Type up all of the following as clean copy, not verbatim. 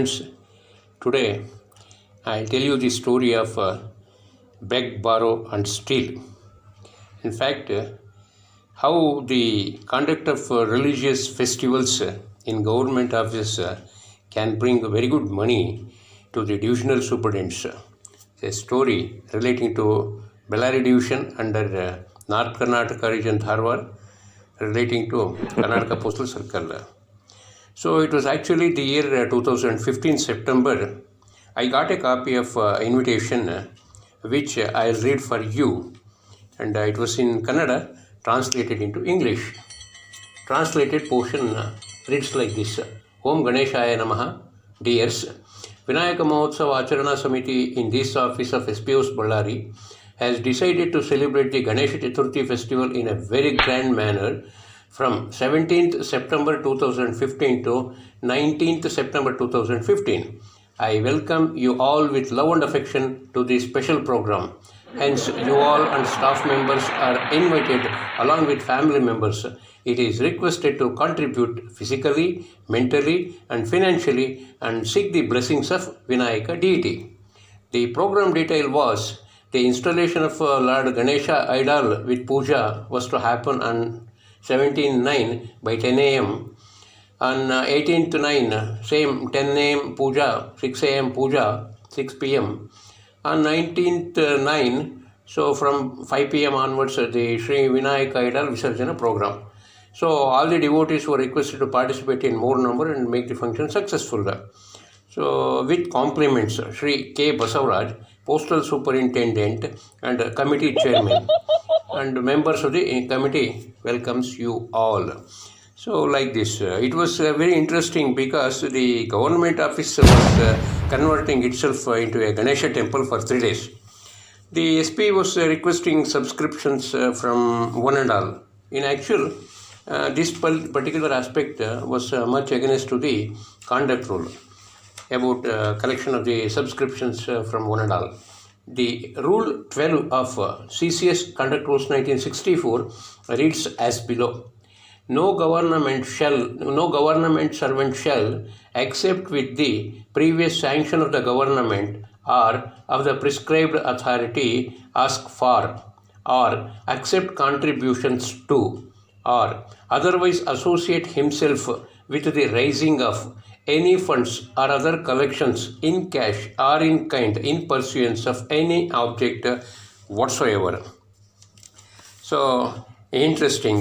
Friends, today I'll tell you the story of beg, borrow, and steal. In fact, how the conduct of religious festivals in government office can bring very good money to the divisional superintendents. It's a story relating to Bellary division under North Karnataka region Dharwad, relating to Karnataka Postal Circle. So it was actually the year 2015 September. I got a copy of invitation which I'll read for you, and it was in Kannada translated into English. Translated portion reads like this: Om Ganeshaya Namaha. Dears, Vinayaka Mahotsava Acharana Samiti in this office of SPOs Bellary has decided to celebrate the Ganesha Chaturthi festival in a very grand manner from 17th September 2015 to 19th September 2015. I welcome you all with love and affection to this special program. Hence, you all and staff members are invited along with family members. It is requested to contribute physically, mentally, and financially and seek the blessings of Vinayaka deity. The program detail was the installation of Lord Ganesha idol with puja was to happen on 17/9 by 10 a.m. On 18th/9, same 10 a.m. puja, 6 a.m. puja, 6 p.m. On 19th/9, so from 5 p.m. onwards, the Sri Vinayaka idol Visarjana program. So all the devotees were requested to participate in more number and make the function successful. So with compliments, Sri K. Basavaraj, Postal Superintendent and Committee Chairman, and members of the committee welcomes you all. So like this, it was very interesting because the government office was converting itself into a Ganesha temple for 3 days. The SP was requesting subscriptions from one and all. In actual, this particular aspect was much against to the conduct rule about collection of the subscriptions from one and all. The Rule 12 of CCS Conduct Rules 1964 reads as below: No government servant shall, except with the previous sanction of the government or of the prescribed authority, ask for or accept contributions to or otherwise associate himself with the raising of any funds or other collections in cash or in kind in pursuance of any object whatsoever. So, interesting.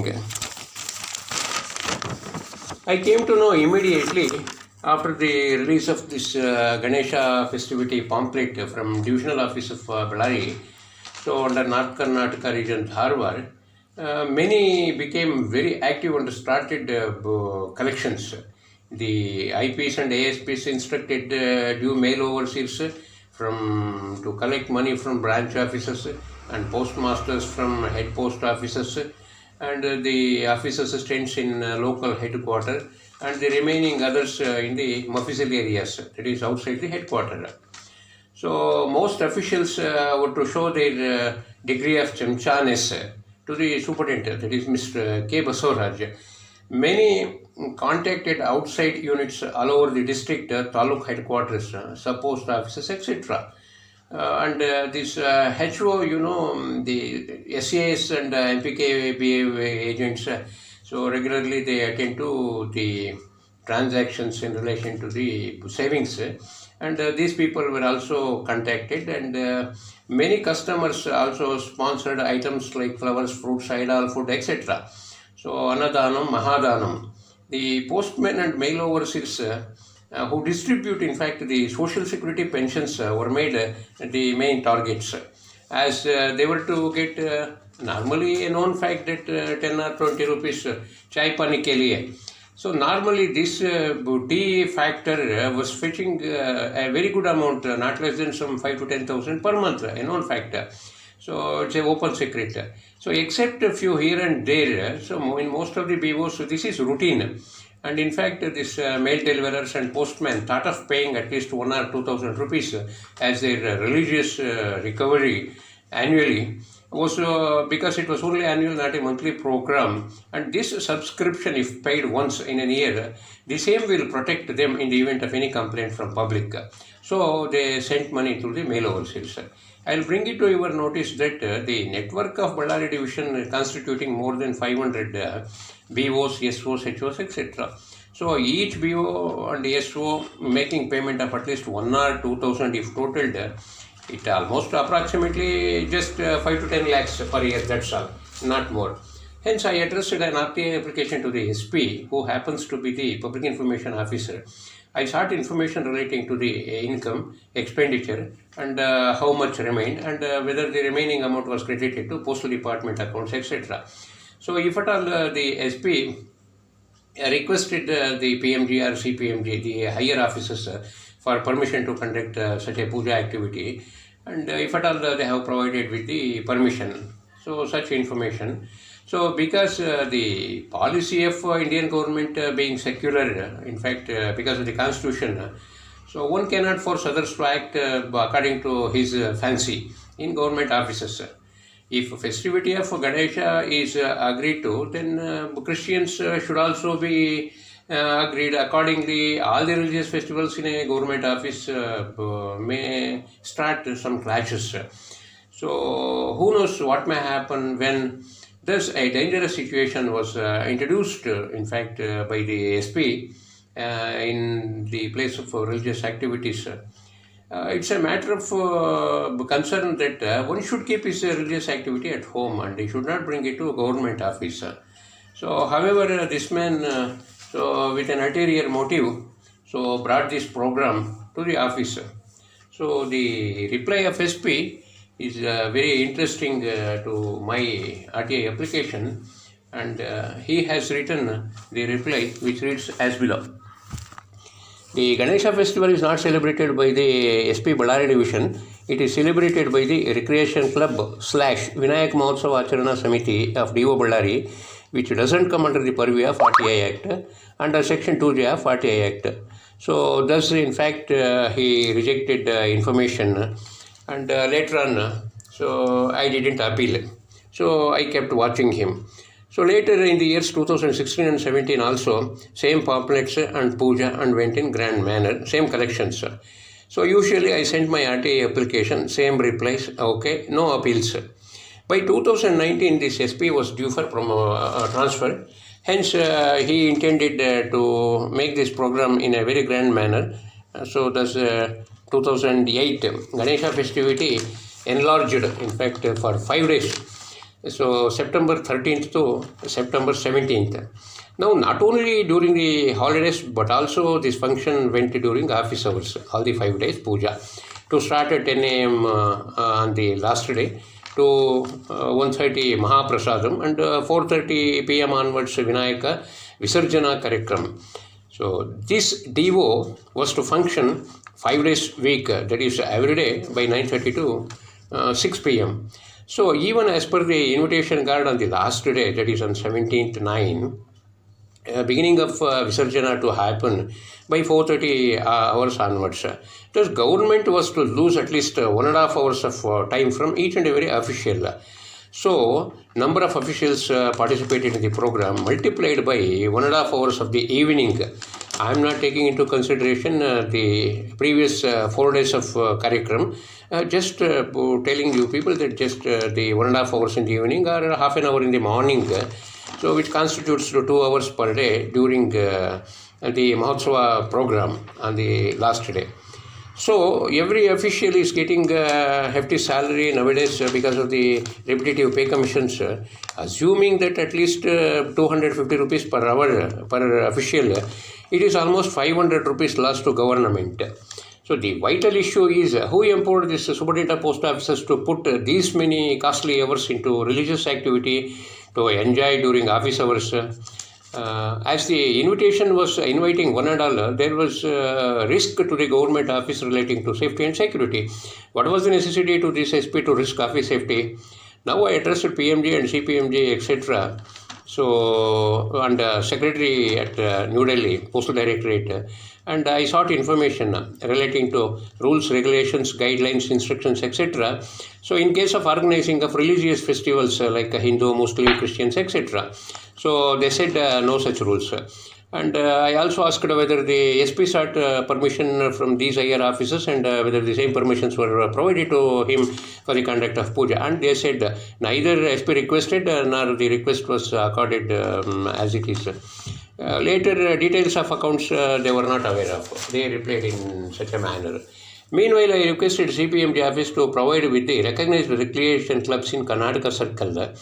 I came to know immediately after the release of this Ganesha festivity pamphlet from Divisional Office of Bellary, so under North Karnataka region Dharwad, many became very active and started collections. The IPs and ASPs instructed due mail overseers to collect money from branch offices and postmasters from head post offices and the office assistants in local headquarters and the remaining others in the official areas, that is outside the headquarters. So most officials were to show their degree of chamchaness to the superintendent, that is Mr. K. Basavaraj. Many contacted outside units all over the district, taluk headquarters, sub-post offices, etc. And this HO, the SAS and MPKBA agents, so regularly they attend to the transactions in relation to the savings. And these people were also contacted, and many customers also sponsored items like flowers, fruits, idol, food, etc. So, Anadanam, Mahadanam. The postmen and mail overseers who distribute, in fact, the social security pensions were made the main targets, as they were to get normally a known fact that 10 or 20 rupees chai pani ke liye. So normally this tea factor was fetching a very good amount, not less than some 5 to 10,000 per month, a known factor. So it's an open secret. So except a few here and there, so in most of the BOs, so this is routine. And in fact, this mail deliverers and postmen thought of paying at least 1 or 2,000 rupees as their religious recovery annually. was because it was only annual, not a monthly program, and this subscription, if paid once in a year, the same will protect them in the event of any complaint from public. So they sent money through the mail over sales. I'll bring it to your notice that the network of Ballari division constituting more than 500 BOs, SOs, HOs, etc. So each BO and SO making payment of at least 1 or 2,000 if totaled, it almost approximately just 5 to 10 lakhs per year, that's all, not more. Hence, I addressed an RTI application to the SP, who happens to be the Public Information Officer. I sought information relating to the income, expenditure, and how much remained, and whether the remaining amount was credited to Postal Department accounts, etc. So, if at all the SP requested the PMG or CPMG, the higher officers, for permission to conduct such a puja activity, and if at all they have provided with the permission, so such information. So because the policy of Indian government being secular, in fact because of the constitution, so one cannot force others to act according to his fancy in government offices. If festivity of Ganesha is agreed to, then Christians should also be agreed. Accordingly, all the religious festivals in a government office may start some clashes. So who knows what may happen when thus a dangerous situation was introduced, in fact, by the SP in the place of religious activities. It's a matter of concern that one should keep his religious activity at home and he should not bring it to a government office. So, however, this man, so with an ulterior motive, so brought this program to the office. So, the reply of SP is very interesting to my RTI application, and he has written the reply, which reads as below. The Ganesha festival is not celebrated by the SP Ballari division. It is celebrated by the Recreation Club / Vinayak Mahotsav Acharana Samiti of DO Ballari, which doesn't come under the purview of RTI Act, under Section 2J of RTI Act. So, thus, in fact, he rejected information, and later on, so I didn't appeal. So, I kept watching him. So later in the years 2016 and 17 also, same pamphlets and puja and went in grand manner, same collections. So usually I sent my RTI application, same replies, okay, no appeals. By 2019, this SP was due for transfer. Hence, he intended to make this program in a very grand manner. So thus 2008, Ganesha festivity enlarged, in fact, for 5 days. So September 13th to September 17th. Now, not only during the holidays, but also this function went during office hours, all the 5 days puja. To start at 10 a.m. On the last day, to 1:30 Mahaprasadam, and 4:30 p.m. onwards Vinayaka Visarjana Karyakram. So this DO was to function 5 days week, that is every day by 9:30 to 6 p.m. So even as per the invitation card on the last day, that is on 17th 9, beginning of Visarjana to happen by 4:30 hours onwards. Thus government was to lose at least 1.5 hours of time from each and every official. So number of officials participated in the program multiplied by 1.5 hours of the evening. I am not taking into consideration the previous 4 days of Karyakram. Just telling you people that just the 1.5 hours in the evening or half an hour in the morning, so which constitutes to 2 hours per day during the Mahotsava program on the last day. So every official is getting hefty salary nowadays because of the repetitive pay commissions. Assuming that at least 250 rupees per hour per official, it is almost 500 rupees loss to government. So the vital issue is who empowered these subordinate post officers to put these many costly hours into religious activity to enjoy during office hours. As the invitation was inviting one and all, there was risk to the government office relating to safety and security. What was the necessity to this SP to risk office safety? Now I addressed PMG and CPMG, etc. So, and secretary at New Delhi, Postal Directorate, and I sought information relating to rules, regulations, guidelines, instructions, etc. So, in case of organizing of religious festivals like Hindu, Muslim, Christians, etc. So, they said no such rules. And I also asked whether the SP sought permission from these higher officers and whether the same permissions were provided to him for the conduct of puja. And they said neither SP requested nor the request was accorded as it is. Later, details of accounts they were not aware of. They replied in such a manner. Meanwhile, I requested CPMD office to provide with the recognized recreation clubs in Karnataka circle.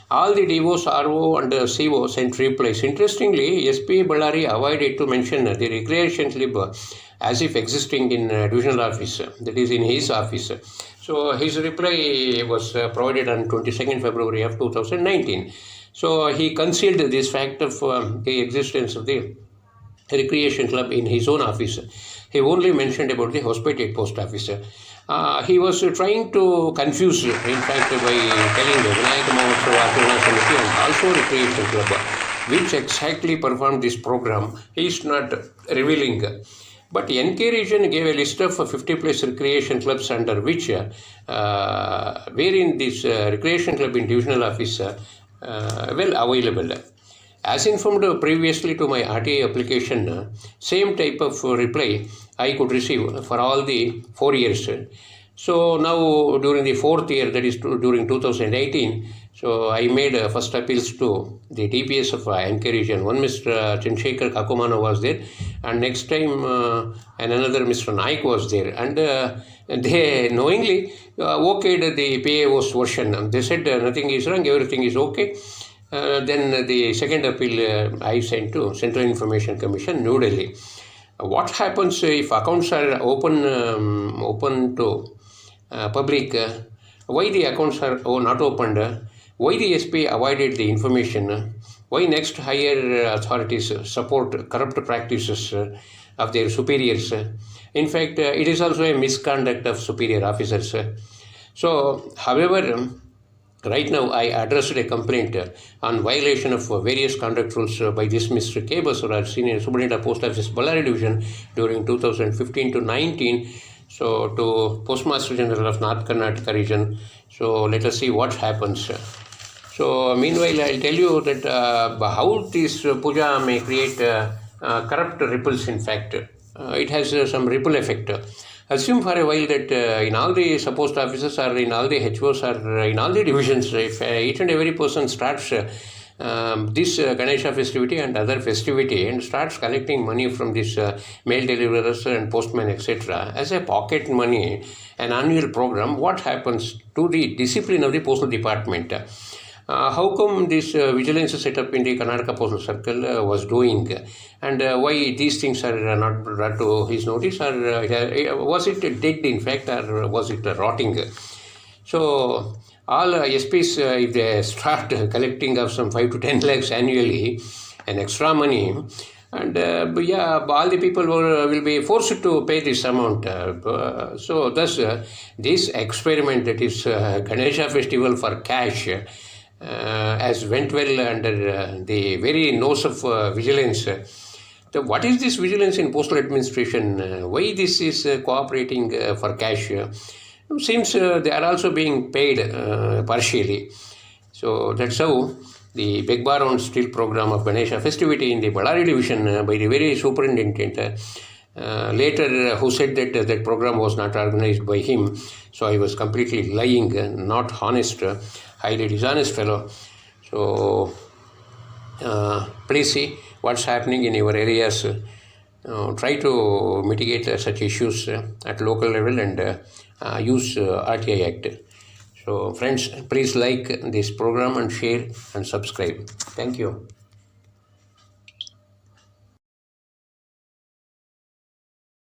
All the DOs, RO and CO sent replies. Interestingly, SP Ballari avoided to mention the recreation club as if existing in divisional office, that is in his office. So his reply was provided on 22nd February of 2019. So he concealed this fact of the existence of the recreation club in his own office. He only mentioned about the Hospettate post office. He was trying to confuse, in fact, by telling the Vinayaka Mahotsava Acharana Samiti and also Recreation Club, which exactly performed this program. He is not revealing. But NK region gave a list of 50 plus recreation clubs under which, wherein this recreation club in divisional office available. As informed previously to my RTA application, same type of reply I could receive for all the 4 years. So now during the 4th year, that is during 2018, so I made first appeals to the DPS of NK region. One Mr. Chandrasekhar Kakumana was there, and next time and another Mr. Naik was there, and they knowingly okayed the PAO's version. They said nothing is wrong, everything is okay. Then the second appeal I sent to Central Information Commission, New Delhi. What happens if accounts are open to public? Why the accounts are not opened? Why the SP avoided the information? Why next higher authorities support corrupt practices of their superiors? In fact, it is also a misconduct of superior officers. So, however, right now, I addressed a complaint on violation of various conduct rules by this Mr. K. Basuraj, Senior Superintendent of Post Office, Ballari Division, during 2015 to 19. So, to Postmaster General of North Karnataka region. So, let us see what happens. So, meanwhile, I'll tell you that how this puja may create corrupt ripples. In fact, it has some ripple effect. Assume for a while that in all the post offices or in all the HOs or in all the divisions, if each and every person starts this Ganesha festivity and other festivity and starts collecting money from this mail deliverers and postmen, etc., as a pocket money, an annual program, what happens to the discipline of the postal department? How come this vigilance set up in the Karnataka Postal Circle was doing, and why these things are not brought to his notice, or was it dead in fact, or was it rotting? So all SPs, if they start collecting of some 5 to 10 lakhs annually, an extra money, and all the people will be forced to pay this amount. So thus, this experiment, that is Ganesha festival for cash, as went well under the very nose of vigilance. So what is this vigilance in postal administration? Why this is cooperating for cash? Seems they are also being paid partially. So that's how the Beg Bar on Steel program of Ganesha festivity in the Ballari division by the very superintendent later who said that that program was not organized by him. So I was completely lying, not honest, highly dishonest fellow. So please see what's happening in your areas. Try to mitigate such issues at local level and use RTI Act. So friends, please like this program and share and subscribe. Thank you.